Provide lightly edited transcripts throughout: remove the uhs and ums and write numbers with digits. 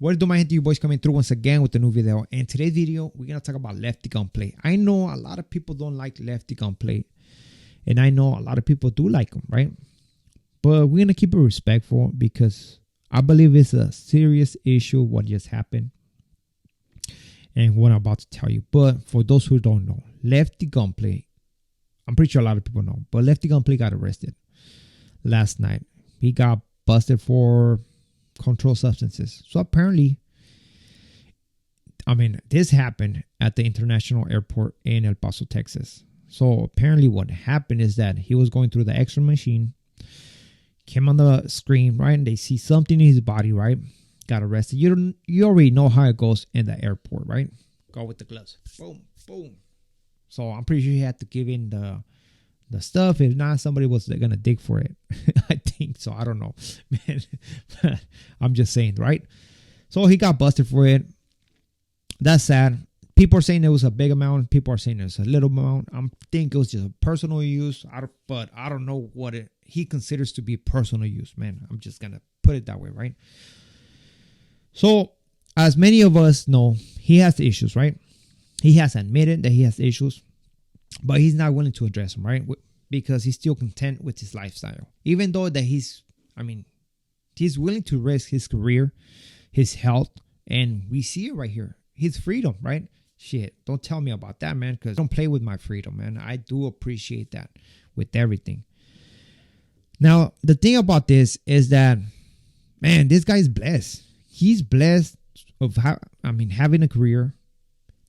What do my gente, you boys coming through once again with a new video. And today's video, we're going to talk about Lefty Gunplay. I know a lot of people don't like Lefty Gunplay. And I know a lot of people do like him, right? But we're going to keep it respectful because I believe it's a serious issue what just happened. And what I'm about to tell you. But for those who don't know, Lefty Gunplay, I'm pretty sure a lot of people know, but Lefty Gunplay got arrested last night. He got busted for controlled substances. So apparently, this happened at the international airport in El Paso, Texas. So apparently what happened is that he was going through the X-ray machine, came on the screen, right? And they see something in his body, right? Got arrested. You already know how it goes in the airport, right? Go with the gloves. Boom, boom. So I'm pretty sure he had to give in the stuff. If not, somebody was going to dig for it. I think so. I don't know. Man, I'm just saying, right? So he got busted for it. That's sad. People are saying it was a big amount. People are saying it was a little amount. I think it was just a personal use. But I don't know what he considers to be personal use, man. I'm just going to put it that way, right? So as many of us know, he has issues, right? He has admitted that he has issues, but he's not willing to address them, right? Because he's still content with his lifestyle. Even though that he's willing to risk his career, his health, and we see it right here. His freedom, right? Shit, don't tell me about that, man, because don't play with my freedom, man. I do appreciate that with everything. Now, the thing about this is that, man, this guy's blessed. He's blessed of having a career,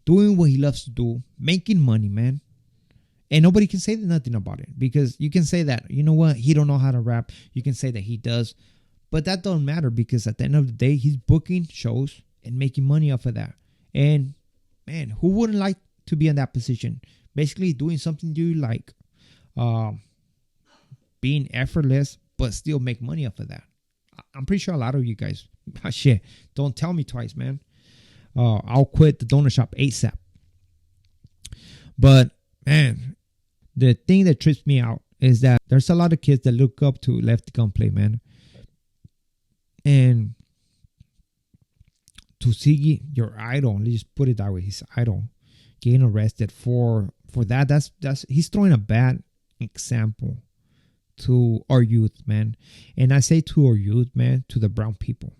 doing what he loves to do, making money, man. And nobody can say nothing about it because you can say that, you know what, he don't know how to rap. You can say that he does, but that don't matter because at the end of the day, he's booking shows and making money off of that. And man, who wouldn't like to be in that position? Basically doing something you like, being effortless, but still make money off of that. I'm pretty sure a lot of you guys, shit, don't tell me twice, man. I'll quit the donut shop ASAP. But man, the thing that trips me out is that there's a lot of kids that look up to Lefty Gunplay, man. And to see your idol, let's just put it that way, his idol getting arrested for that, that's he's throwing a bad example to our youth, man. And I say to our youth, man, to the brown people.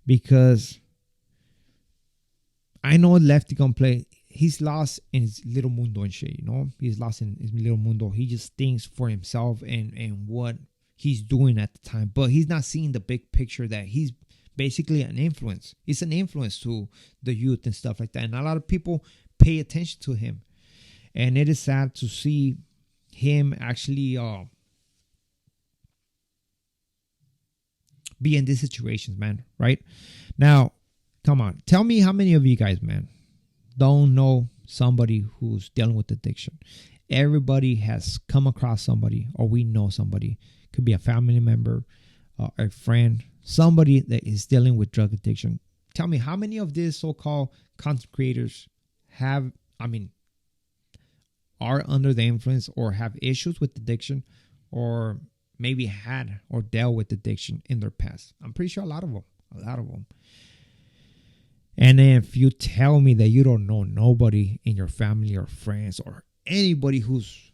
Because I know Lefty Gunplay, he's lost in his little mundo and shit, you know? He's lost in his little mundo. He just thinks for himself and what he's doing at the time. But he's not seeing the big picture that he's basically an influence. He's an influence to the youth and stuff like that. And a lot of people pay attention to him. And it is sad to see him actually be in these situations, man, right? Now, come on. Tell me how many of you guys, man, don't know somebody who's dealing with addiction. Everybody has come across somebody, or we know somebody. Could be a family member, a friend, somebody that is dealing with drug addiction. Tell me how many of these so-called content creators are under the influence or have issues with addiction, or maybe had or dealt with addiction in their past. I'm pretty sure a lot of them. And then if you tell me that you don't know nobody in your family or friends or anybody who's,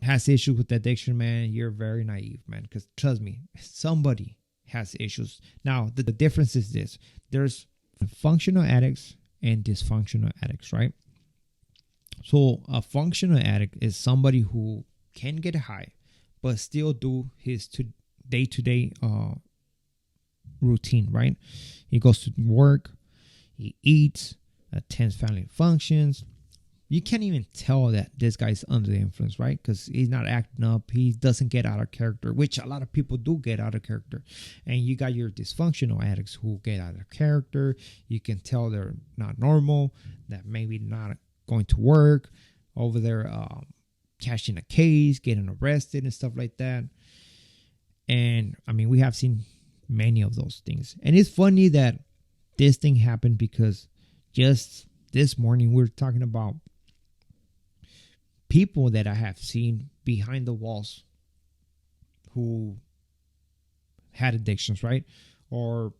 has issues with addiction, man, you're very naive, man. Because trust me, somebody has issues. Now, the difference is this. There's functional addicts and dysfunctional addicts, right? So a functional addict is somebody who can get high, but still do his day-to-day routine, right? He goes to work, he eats, attends family functions. You can't even tell that this guy's under the influence, right? Because he's not acting up. He doesn't get out of character, which a lot of people do get out of character. And you got your dysfunctional addicts who get out of character. You can tell they're not normal, that maybe not going to work, over there cashing a case, getting arrested and stuff like that. And we have seen many of those things. And it's funny that this thing happened because just this morning we were talking about people that I have seen behind the walls who had addictions, right? Or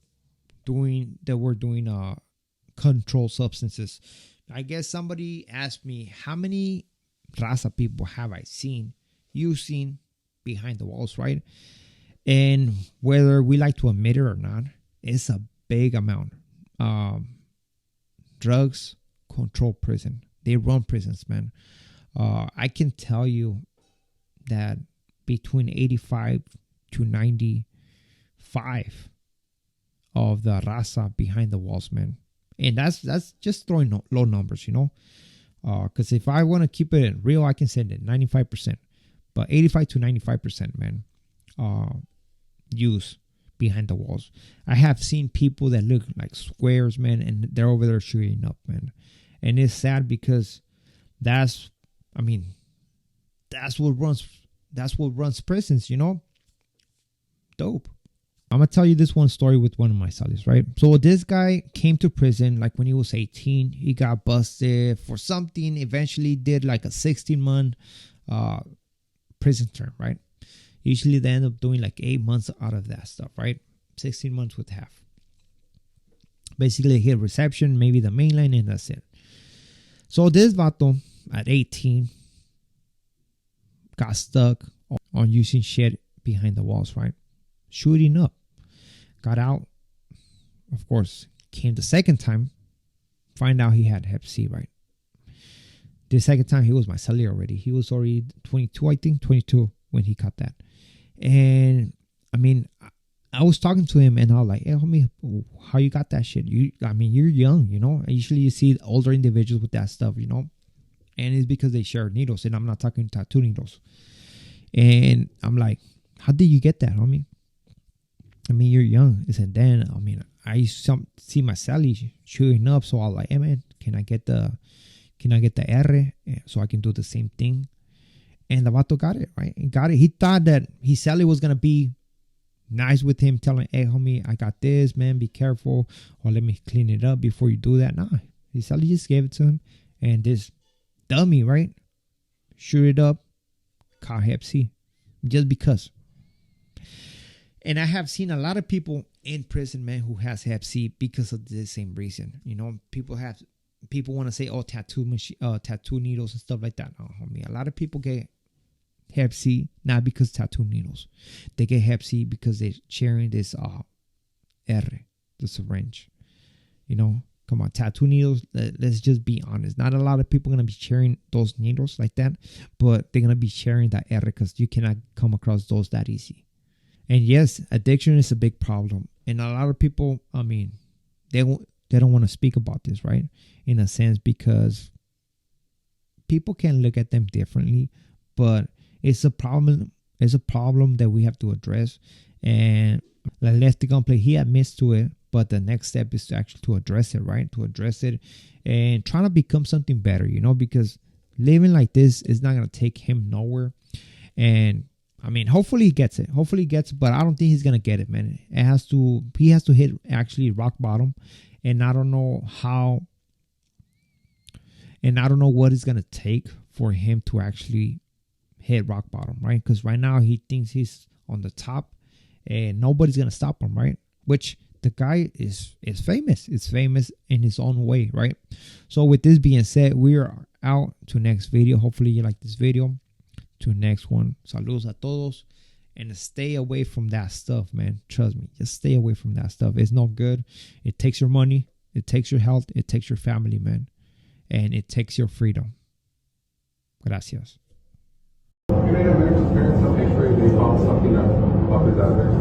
were doing controlled substances. I guess somebody asked me, how many raza people have I seen using behind the walls, right? And whether we like to admit it or not, it's a big amount. Drugs control prison. They run prisons, man. I can tell you that between 85 to 95 of the raza behind the walls, man. And that's just throwing low numbers, you know. Because if I want to keep it real, I can say that 95%. But 85 to 95%, man, use behind the walls. I have seen people that look like squares, man, and they're over there shooting up, man. And it's sad because that's what runs prisons, you know. Dope. I'm gonna tell you this one story with one of my salis, right? So this guy came to prison like when he was 18. He got busted for something. Eventually did like a 16-month prison term, right? Usually they end up doing like 8 months out of that stuff, right? 16 months with half. Basically hit reception, maybe the main line, and that's it. So this vato at 18 got stuck on using shit behind the walls, right? Shooting up. Got out. Of course, came the second time. Find out he had Hep C, right? The second time he was my celly already. He was already 22, I think, 22 when he caught that. And I mean, I was talking to him and I was like, hey, homie, how you got that shit? You're young, you know? Usually you see older individuals with that stuff, you know? And it's because they share needles, and I'm not talking tattoo needles. And I'm like, how did you get that, homie? I mean, you're young. And then, I mean, I used to see my Sally shooting up, so I was like, hey, man, can I get the R so I can do the same thing? And the vato got it, right? He got it. He thought that his Sally was going to be nice with him, telling, hey, homie, I got this, man, be careful, or let me clean it up before you do that. Nah, his Sally just gave it to him, and this dummy, right, shoot it up, caught Hep C, just because. And I have seen a lot of people in prison, man, who has Hep C because of the same reason. You know, people want to say, oh, tattoo needles and stuff like that. No, homie, a lot of people get Hep C not because tattoo needles. They get Hep C because they're sharing this R, the syringe. You know, come on, tattoo needles. Let's just be honest. Not a lot of people are gonna be sharing those needles like that, but they're gonna be sharing that R because you cannot come across those that easy. And yes, addiction is a big problem. And a lot of people, I mean, they don't want to speak about this, right? In a sense, because people can look at them differently, but it's a problem. It's a problem that we have to address. And like Lefty Gunplay, he admits to it, but the next step is to actually to address it, right? To address it and trying to become something better, you know, because living like this is not going to take him nowhere. And I mean, hopefully he gets it. But I don't think he's gonna get it, man. He has to hit actually rock bottom, and I don't know how, and I don't know what it's gonna take for him to actually hit rock bottom, right? Because right now he thinks he's on the top, and nobody's gonna stop him, right? Which the guy is famous. It's famous in his own way, right? So with this being said, we are out to next video. Hopefully you like this video. To next one. Saludos a todos. And stay away from that stuff, man. Trust me. Just stay away from that stuff. It's not good. It takes your money. It takes your health. It takes your family, man. And it takes your freedom. Gracias. You made a mental parents to make sure they found something up his address.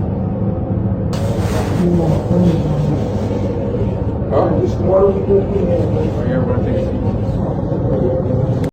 Huh? Just tomorrow. Oh, yeah, we're going to take